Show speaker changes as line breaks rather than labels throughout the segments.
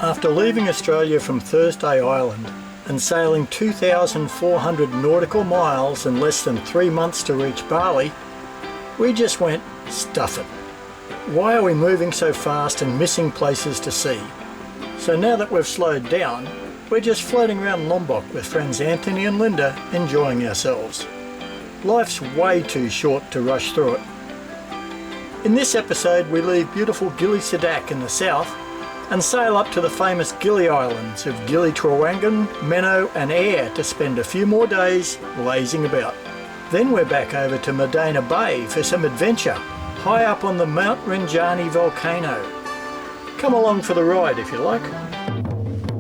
After leaving Australia from Thursday Island and sailing 2,400 nautical miles in less than 3 months to reach Bali, we just went, stuff it. Why are we moving so fast and missing places to see? So now that we've slowed down, we're just floating around Lombok with friends Anthony and Lynda, enjoying ourselves. Life's way too short to rush through it. In this episode we leave beautiful Gili Sudak in the south and sail up to the famous Gili Islands of Gili Trawangan, Meno and Air to spend a few more days lazing about. Then we're back over to Medana Bay for some adventure, high up on the Mount Rinjani Volcano. Come along for the ride if you like.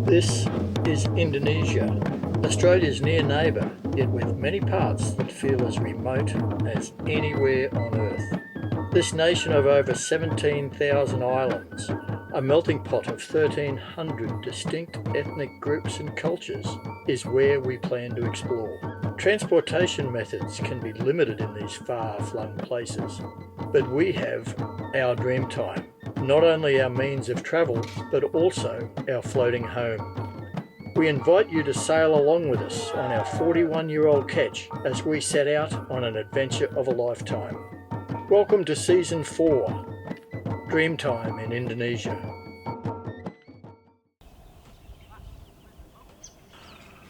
This is Indonesia, Australia's near neighbour, yet with many parts that feel as remote as anywhere on Earth. This nation of over 17,000 islands, a melting pot of 1,300 distinct ethnic groups and cultures, is where we plan to explore. Transportation methods can be limited in these far-flung places, but we have our Dreamtime, not only our means of travel, but also our floating home. We invite you to sail along with us on our 41-year-old ketch as we set out on an adventure of a lifetime. Welcome to Season 4, Dreamtime in Indonesia.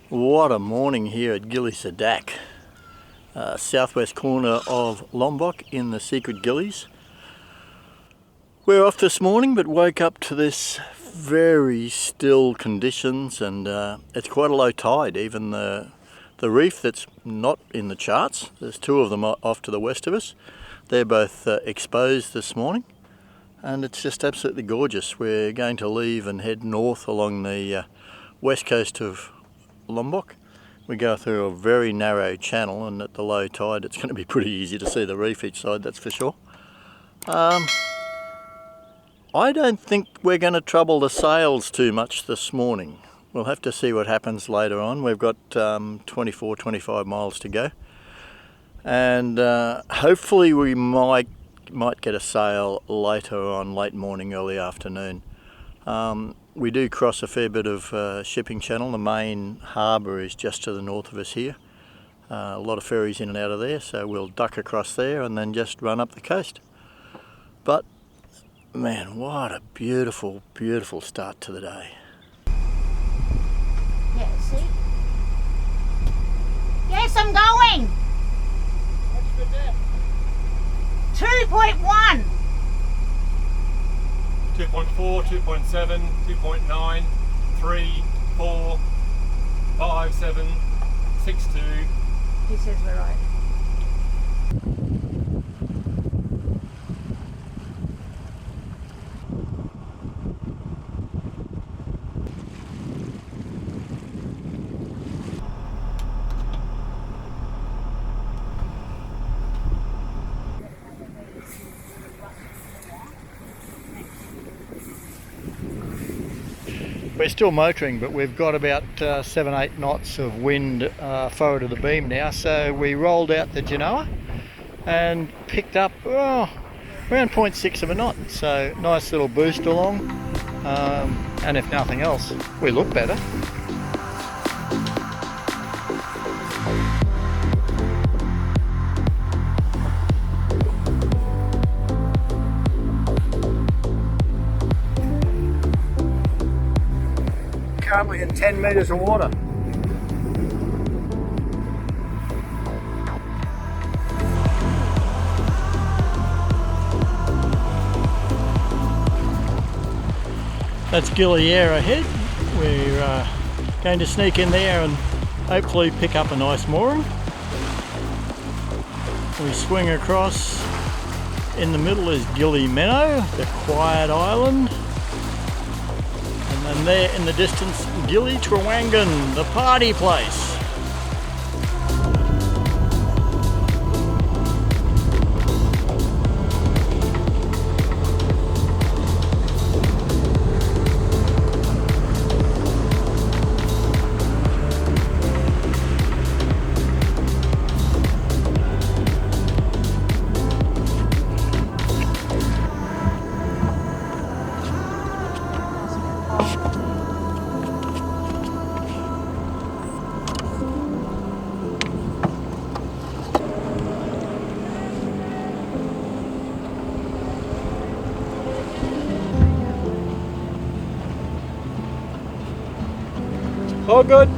What a morning here at Gili Sudak, southwest corner of Lombok in the secret Gilis. We're off this morning but woke up to this very still conditions, and it's quite a low tide. Even the reef that's not in the charts, there's two of them off to the west of us. They're both exposed this morning, and it's just absolutely gorgeous. We're going to leave and head north along the west coast of Lombok. We go through a very narrow channel, and at the low tide it's going to be pretty easy to see the reef each side, that's for sure. I don't think we're going to trouble the sails too much this morning. We'll have to see what happens later on. We've got 25 miles to go, and hopefully we might get a sail later on, late morning, early afternoon. We do cross a fair bit of shipping channel. The main harbour is just to the north of us here. A lot of ferries in and out of there, so we'll duck across there and then just run up the coast. But man, what a beautiful, beautiful start to the day.
Yeah, see? Yes, I'm going!
What's the depth?
2.1!
2.4, 2.7, 2.9, 3, 4, 5, 7, 6, 2.
He says we're right.
We're still motoring, but we've got about 7-8 knots of wind forward of the beam now, so we rolled out the Genoa and picked up around 0.6 of a knot, so nice little boost along, and if nothing else, we look better. Currently in 10 metres of water. That's Gili Air ahead. We're going to sneak in there and hopefully pick up a nice mooring. We swing across. In the middle is Gili Meno, the quiet island. And there in the distance, Gili Trawangan, the party place.
All good.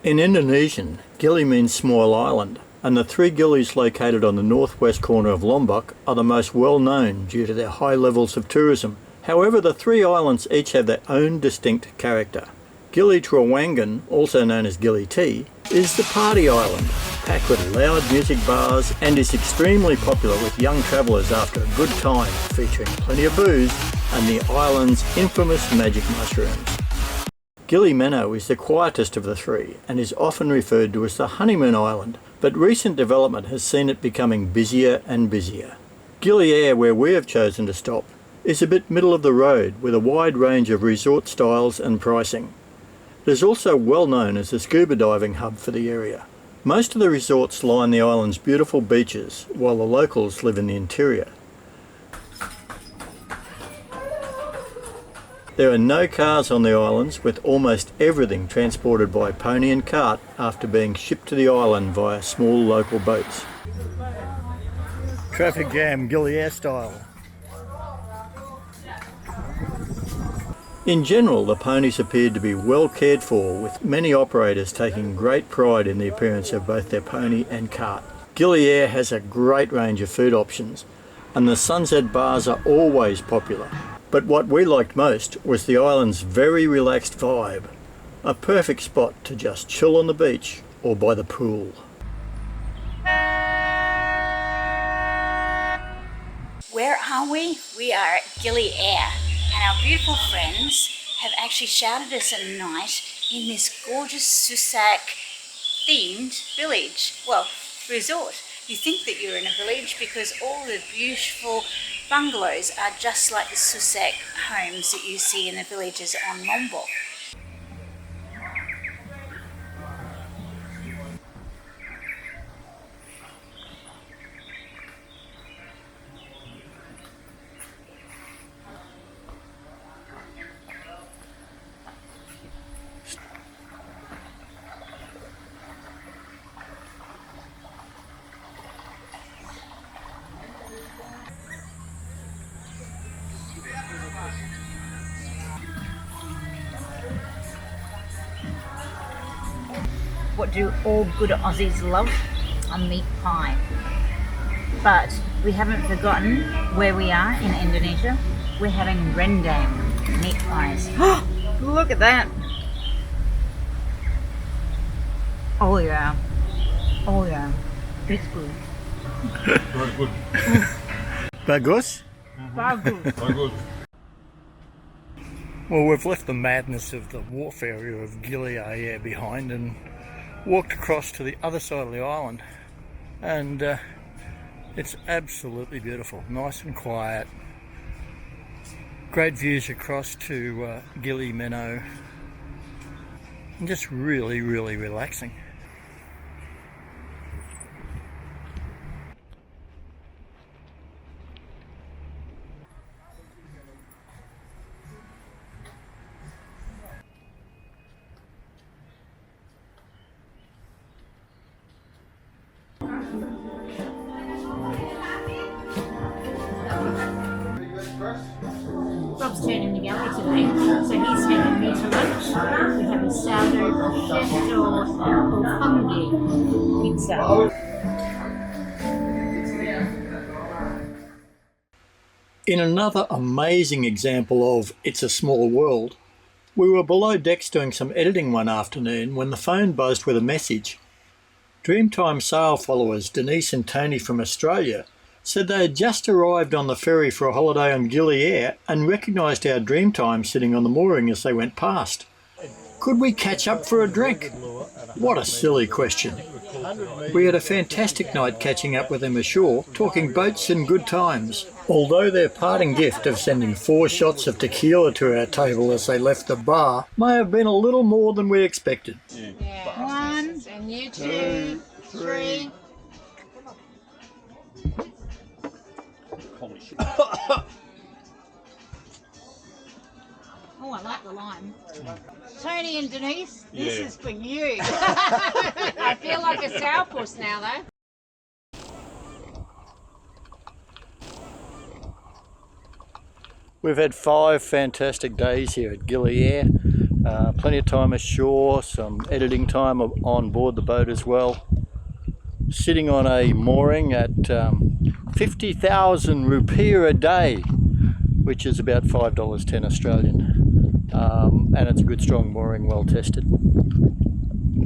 In Indonesian, Gili means small island, and the 3 Gilis located on the northwest corner of Lombok are the most well known due to their high levels of tourism. However, the 3 islands each have their own distinct character. Gili Trawangan, also known as Gili T, is the party island, packed with loud music bars, and is extremely popular with young travellers after a good time, featuring plenty of booze and the island's infamous magic mushrooms. Gili Meno is the quietest of the 3 and is often referred to as the honeymoon island, but recent development has seen it becoming busier and busier. Gili Air, where we have chosen to stop, is a bit middle of the road with a wide range of resort styles and pricing. It is also well known as a scuba diving hub for the area. Most of the resorts line the island's beautiful beaches, while the locals live in the interior. There are no cars on the islands, with almost everything transported by pony and cart after being shipped to the island via small local boats. Traffic jam, Gili Air style. In general, the ponies appeared to be well cared for, with many operators taking great pride in the appearance of both their pony and cart. Gili Air has a great range of food options, and the sunset bars are always popular. But what we liked most was the island's very relaxed vibe, a perfect spot to just chill on the beach or by the pool.
Where are we? We are at Gili Air, and our beautiful friends have actually shouted us a night in this gorgeous Sudak themed village. Well, resort. You think that you're in a village because all the beautiful bungalows are just like the Sudak homes that you see in the villages on Lombok. What do all good Aussies love? A meat pie. But we haven't forgotten where we are in Indonesia. We're having rendang meat pies. Look at that! Oh yeah. Oh yeah. It's good.
Very good.
Bagus?
Bagus.
Very good.
Well, we've left the madness of the wharf area of Gili Air behind and walked across to the other side of the island, and it's absolutely beautiful, nice and quiet, great views across to Gili Meno, and just really relaxing.
Rob's turning the gallery today, so he's taking me to lunch. We have a sourdough prosciutto or fungi pizza.
In another amazing example of It's a Small World, we were below decks doing some editing one afternoon when the phone buzzed with a message. Dreamtime sail followers Denise and Tony from Australia said they had just arrived on the ferry for a holiday on Gili Air and recognised our Dreamtime sitting on the mooring as they went past. It Could we catch up for a drink? What a silly question. We had a fantastic night catching up with them ashore, talking boats and good times. Although their parting gift of sending 4 shots of tequila to our table as they left the bar may have been a little more than we expected.
Yeah. 1, and you 2, 3. Oh, I like the lime. Tony and Denise, this is for you. I feel like a sourpuss now, though.
We've had 5 fantastic days here at Gili Air. Plenty of time ashore, some editing time on board the boat as well. Sitting on a mooring at 50,000 rupiah a day, which is about $5.10 Australian. And it's a good strong mooring, well tested.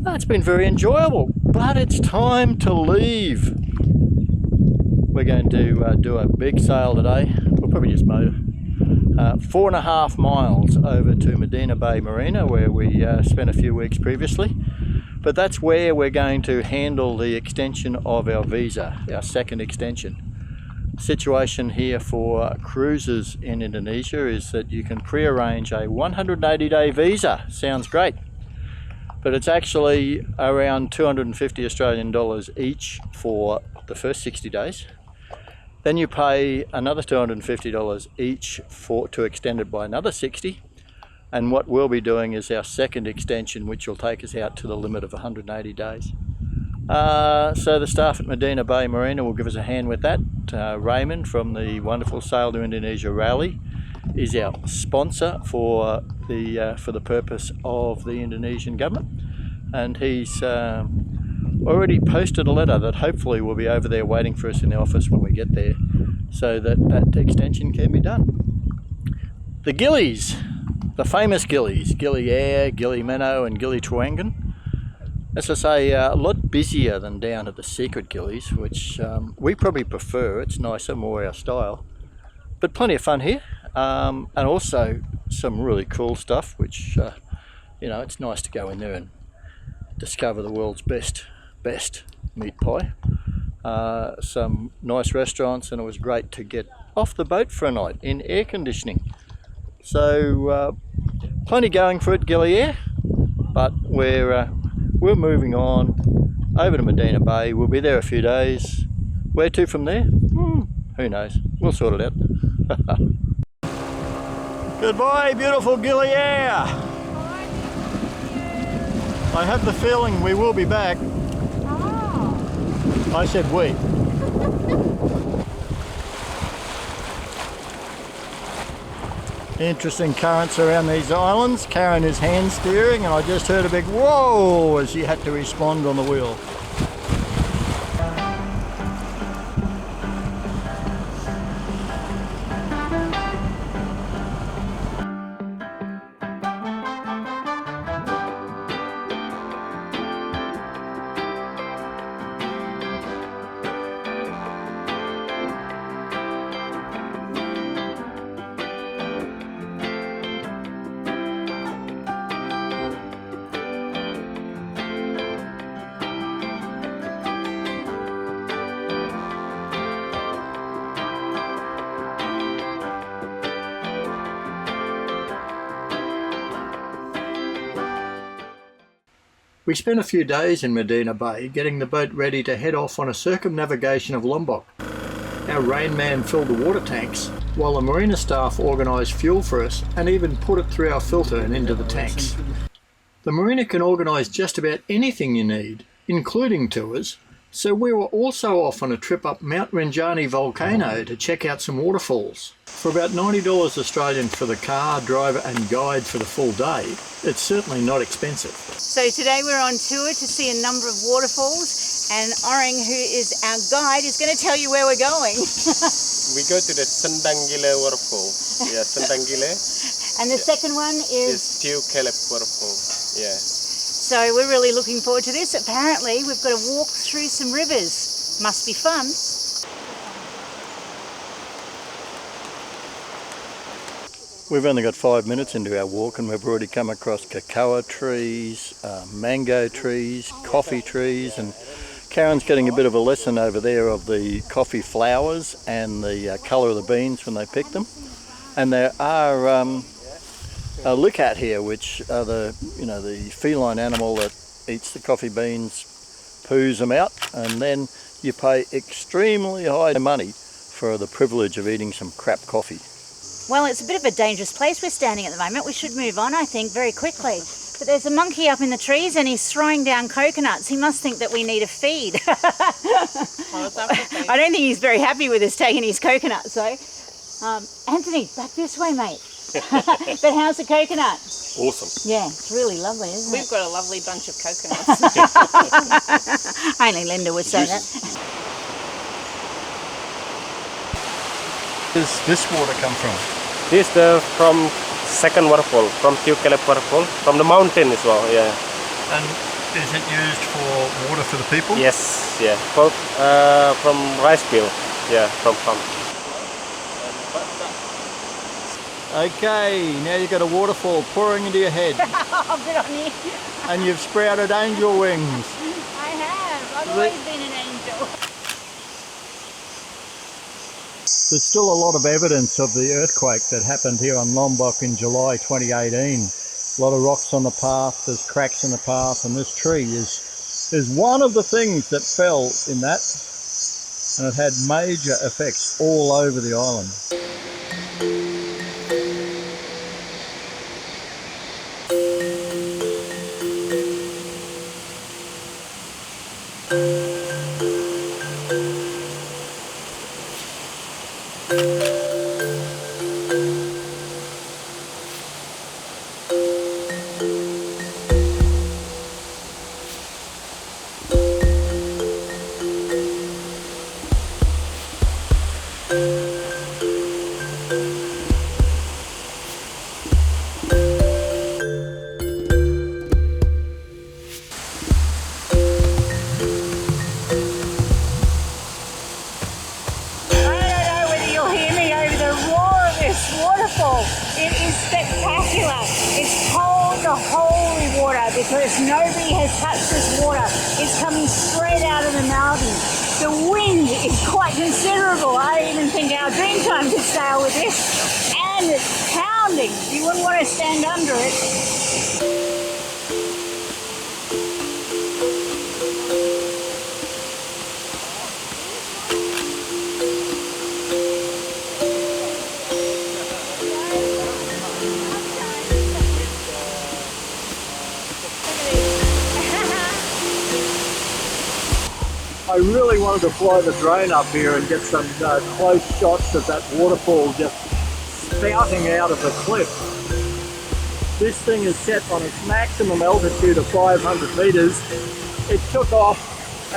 It's been very enjoyable, but it's time to leave. We're going to do a big sail today. We'll probably just motor 4.5 miles over to Medana Bay Marina, where we spent a few weeks previously. But that's where we're going to handle the extension of our visa, our second extension. Situation here for cruises in Indonesia is that you can pre-arrange a 180-day visa. Sounds great, but it's actually around 250 Australian dollars each for the first 60 days. Then you pay another $250 each to extend it by another 60. And what we'll be doing is our second extension, which will take us out to the limit of 180 days. So the staff at Medana Bay Marina will give us a hand with that. Raymond from the wonderful Sail to Indonesia Rally is our sponsor for the purpose of the Indonesian government, and he's already posted a letter that hopefully will be over there waiting for us in the office when we get there, so that extension can be done. The Gilis, the famous Gilis, Gili Air, Gili Meno and Gili Trawangan. As I say, a lot busier than down at the secret Gilis, which we probably prefer. It's nicer, more our style. But plenty of fun here, and also some really cool stuff, which, it's nice to go in there and discover the world's best meat pie. Some nice restaurants, and it was great to get off the boat for a night in air conditioning. So, plenty going for it, Gili Air, but we're moving on over to Medana Bay. We'll be there a few days. Where to from there? Who knows? We'll sort it out. Goodbye, beautiful Gili Air. I have the feeling we will be back. Oh. I said we. Interesting currents around these islands. Karen is hand steering, and I just heard a big whoa as she had to respond on the wheel. We spent a few days in Medana Bay getting the boat ready to head off on a circumnavigation of Lombok. Our rain man filled the water tanks, while the marina staff organised fuel for us and even put it through our filter and into the tanks. The marina can organise just about anything you need, including tours, so we were also off on a trip up Mount Rinjani Volcano to check out some waterfalls. For about $90 Australian for the car, driver and guide for the full day, it's certainly not expensive.
So today we're on tour to see a number of waterfalls, and Orang, who is our guide, is going to tell you where we're going.
We go to the Sendangile waterfall. Yeah, Sendangile.
And the second one is
Tiu Kelep waterfall. Yeah.
So we're really looking forward to this. Apparently we've got to walk through some rivers. Must be fun.
We've only got 5 minutes into our walk and we've already come across cacao trees, mango trees, coffee trees, and Karen's getting a bit of a lesson over there of the coffee flowers and the colour of the beans when they pick them. And there are a licat here, which are the feline animal that eats the coffee beans, poos them out, and then you pay extremely high money for the privilege of eating some crap coffee.
Well, it's a bit of a dangerous place we're standing at the moment. We should move on, I think, very quickly. But there's a monkey up in the trees and he's throwing down coconuts. He must think that we need a feed. I don't think he's very happy with us taking his coconuts, though. Anthony, back this way, mate. But how's the coconut?
Awesome.
Yeah, it's really lovely, isn't it?
We've got a lovely bunch of coconuts.
Only Linda would say that.
Where does this water come from?
This from second waterfall, from Tukalip waterfall, from the mountain as well. Yeah.
And is it used for water for the people?
Yes. Yeah. From rice mill. Yeah. From pump.
Okay, now you've got a waterfall pouring into your head.
Oh, good on you.
And you've sprouted angel wings.
I have. I've always been an angel.
There's still a lot of evidence of the earthquake that happened here on Lombok in July 2018. A lot of rocks on the path, there's cracks in the path, and this tree is one of the things that fell in that, and it had major effects all over the island.
It is spectacular. It's cold to holy water because nobody has touched this water. It's coming straight out of the mountains. The wind is quite considerable. I even think our Dreamtime could sail with this. And it's pounding. You wouldn't want to stand under it.
I really wanted to fly the drone up here and get some close shots of that waterfall just spouting out of the cliff. This thing is set on its maximum altitude of 500 metres. It took off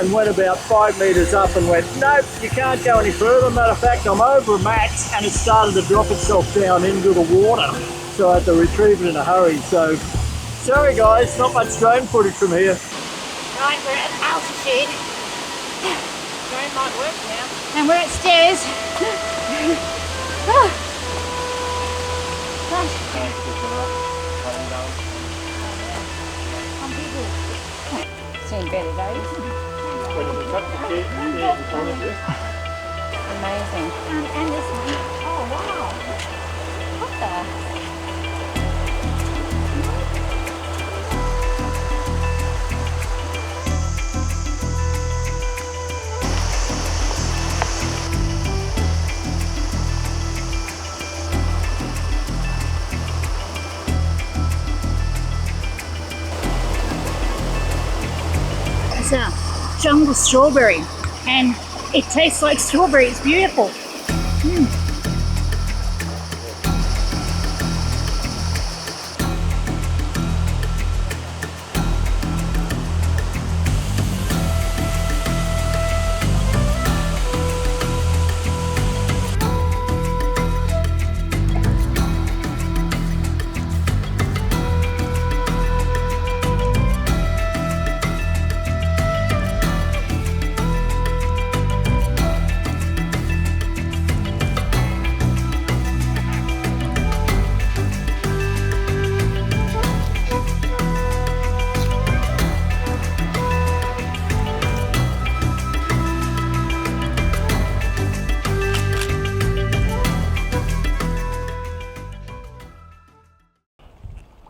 and went about 5 metres up and went, nope, you can't go any further. Matter of fact, I'm over max, and it started to drop itself down into the water. So I had to retrieve it in a hurry. So, sorry guys, not much drone footage from here.
Right, we're at altitude.
Drone might work now.
And we're at stairs. Oh. Gosh. Seen better days. Amazing. And this one. Oh wow. What the? It's a jungle strawberry and it tastes like strawberry. It's beautiful.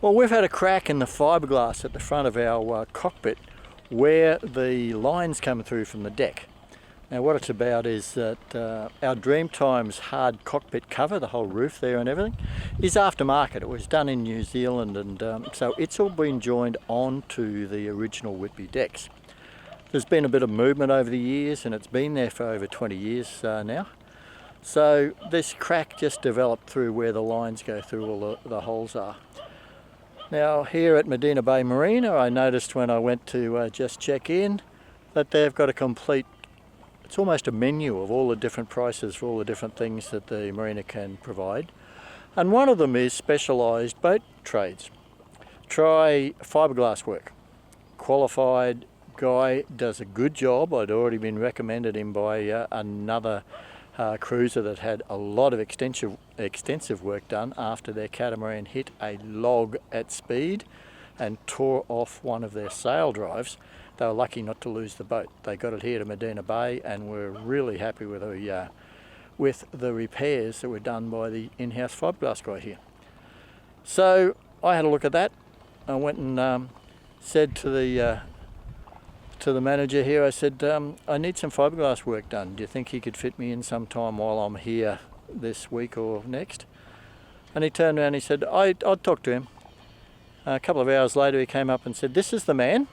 Well, we've had a crack in the fiberglass at the front of our cockpit where the lines come through from the deck. Now what it's about is that our Dreamtime's hard cockpit cover, the whole roof there and everything, is aftermarket. It was done in New Zealand, and so it's all been joined onto the original Whitby decks. There's been a bit of movement over the years, and it's been there for over 20 years now. So this crack just developed through where the lines go through, all the holes are. Now here at Medana Bay Marina, I noticed when I went to just check in that they've got a complete, it's almost a menu of all the different prices for all the different things that the marina can provide. And one of them is specialised boat trades. Try fiberglass work. Qualified guy, does a good job. I'd already been recommended him by another cruiser that had a lot of extensive work done after their catamaran hit a log at speed and tore off one of their sail drives. They were lucky not to lose the boat. They got it here to Medana Bay and were really happy with the repairs that were done by the in-house fiberglass guy here. So I had a look at that. I went and said to the manager here, I said, I need some fiberglass work done. Do you think he could fit me in sometime while I'm here this week or next? And he turned around and he said, I'd talk to him. A couple of hours later he came up and said, this is the man,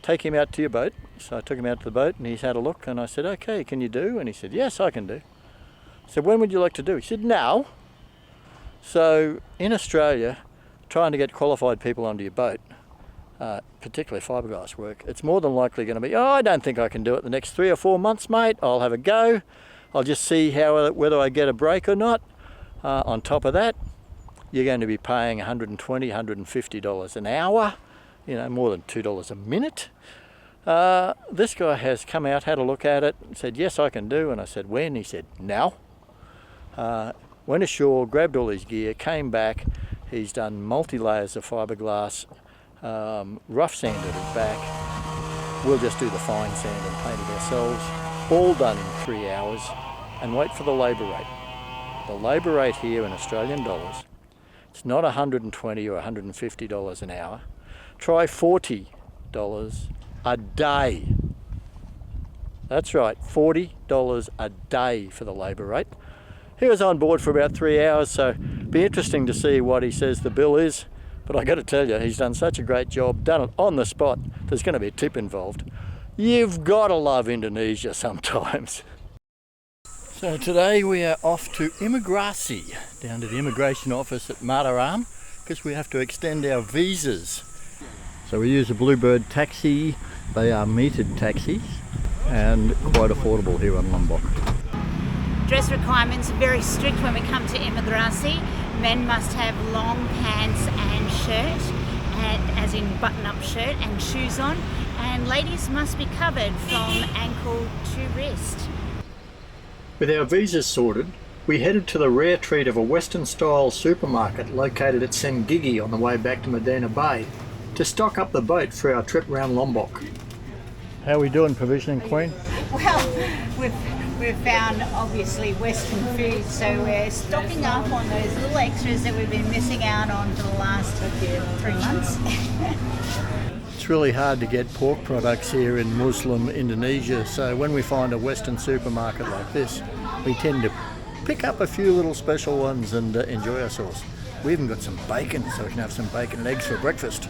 take him out to your boat. So I took him out to the boat and he's had a look, and I said, okay, can you do? And he said, yes, I can do. I said, when would you like to do? He said, now. So in Australia, trying to get qualified people onto your boat, particularly fiberglass work, it's more than likely going to be, oh, I don't think I can do it the next 3 or 4 months, mate. I'll have a go. I'll just see whether I get a break or not. On top of that, you're going to be paying $120, $150 an hour, more than $2 a minute. This guy has come out, had a look at it, said, yes, I can do. And I said, when? He said, now. Went ashore, grabbed all his gear, came back. He's done multi-layers of fiberglass, rough sanded it back. We'll just do the fine sand and paint it ourselves. All done in 3 hours, and wait for the labour rate. The labour rate here in Australian dollars, it's not $120 or $150 an hour. Try $40 a day. That's right, $40 a day for the labour rate. He was on board for about 3 hours, so it'll be interesting to see what he says the bill is. But I got to tell you, he's done such a great job, done it on the spot. There's going to be a tip involved. You've got to love Indonesia sometimes. So today we are off to Imigrasi, down to the immigration office at Mataram, because we have to extend our visas. So we use a Bluebird taxi. They are metered taxis and quite affordable here on Lombok.
Dress requirements are very strict when we come to Imigrasi. Men must have long pants and shirt, as in button-up shirt and shoes on, and ladies must be covered from ankle to wrist.
With our visas sorted, we headed to the rare treat of a Western-style supermarket located at Sengigi on the way back to Medana Bay to stock up the boat for our trip round Lombok. How are we doing provisioning, Queen?
Well, we've found obviously Western food, so we're stocking up on those little extras that we've been missing out on for the last 3 months.
It's really hard to get pork products here in Muslim Indonesia, so when we find a Western supermarket like this, we tend to pick up a few little special ones and enjoy ourselves. We even got some bacon, so we can have some bacon and eggs for breakfast.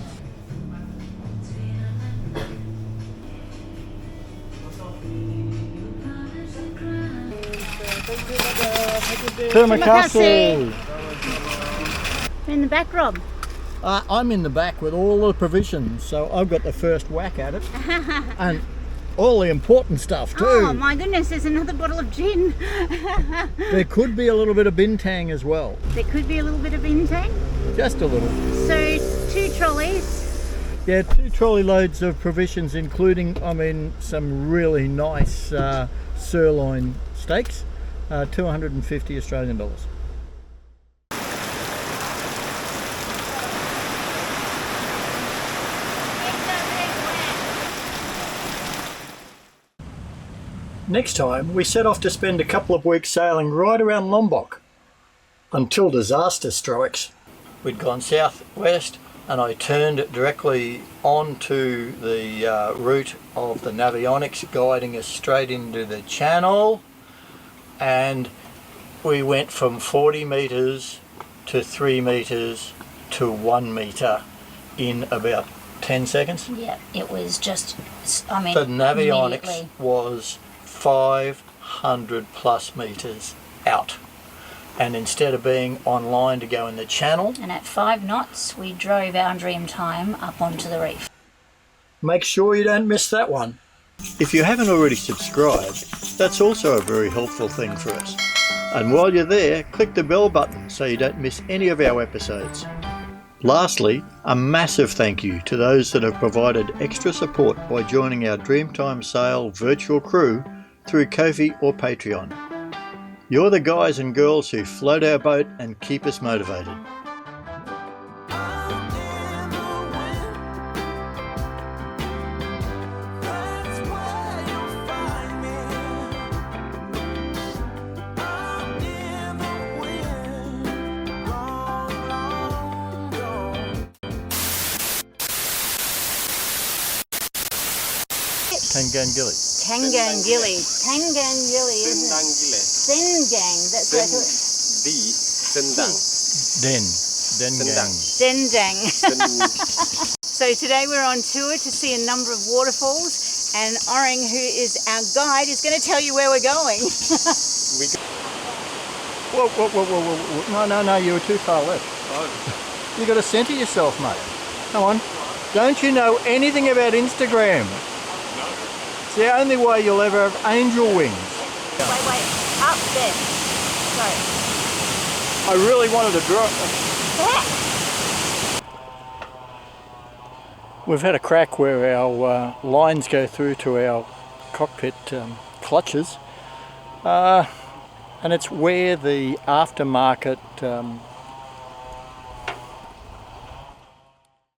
Terima kasih.
We're in the back, Rob.
I'm in the back with all the provisions, so I've got the first whack at it. And all the important stuff too.
Oh my goodness, there's another bottle of gin.
There could be a little bit of bintang as well.
There could be a little bit of bintang?
Just a little.
So 2 trolleys.
Yeah, 2 trolley loads of provisions, including, some really nice sirloin steaks, 250 Australian dollars. Next time, we set off to spend a couple of weeks sailing right around Lombok until disaster strikes. We'd gone southwest, and I turned directly onto the route of the navionics guiding us straight into the channel, and we went from 40 meters to 3 meters to 1 meter in about 10 seconds.
Yeah, it was just, I mean,
The navionics
immediately.
was 500 plus meters out, and instead of being online to go in the channel,
And at 5 knots, we drove our Dreamtime up onto the reef.
make sure you don't miss that one. If you haven't already subscribed, that's also a very helpful thing for us. And while you're there, click the bell button so you don't miss any of our episodes. Lastly, a massive thank you to those that have provided extra support by joining our Dreamtime Sail virtual crew through Ko-fi or Patreon. You're the guys and girls who float our boat and keep us motivated. Gili.
Tangang Gili. Tangang Gili, isn't it? Sengang. That's what I thought.
Dendang.
Sendang. So today we're on tour to see a number of waterfalls, and Orang, who is our guide, is going to tell you where we're going.
Whoa, whoa, whoa, whoa, whoa. No, you were too far left. Oh. You got to centre yourself, mate. Come on. Don't you know anything about Instagram? It's the only way you'll ever have angel wings.
Wait, up there. Sorry.
I really wanted to drop. We've had a crack where our lines go through to our cockpit clutches, and it's where the aftermarket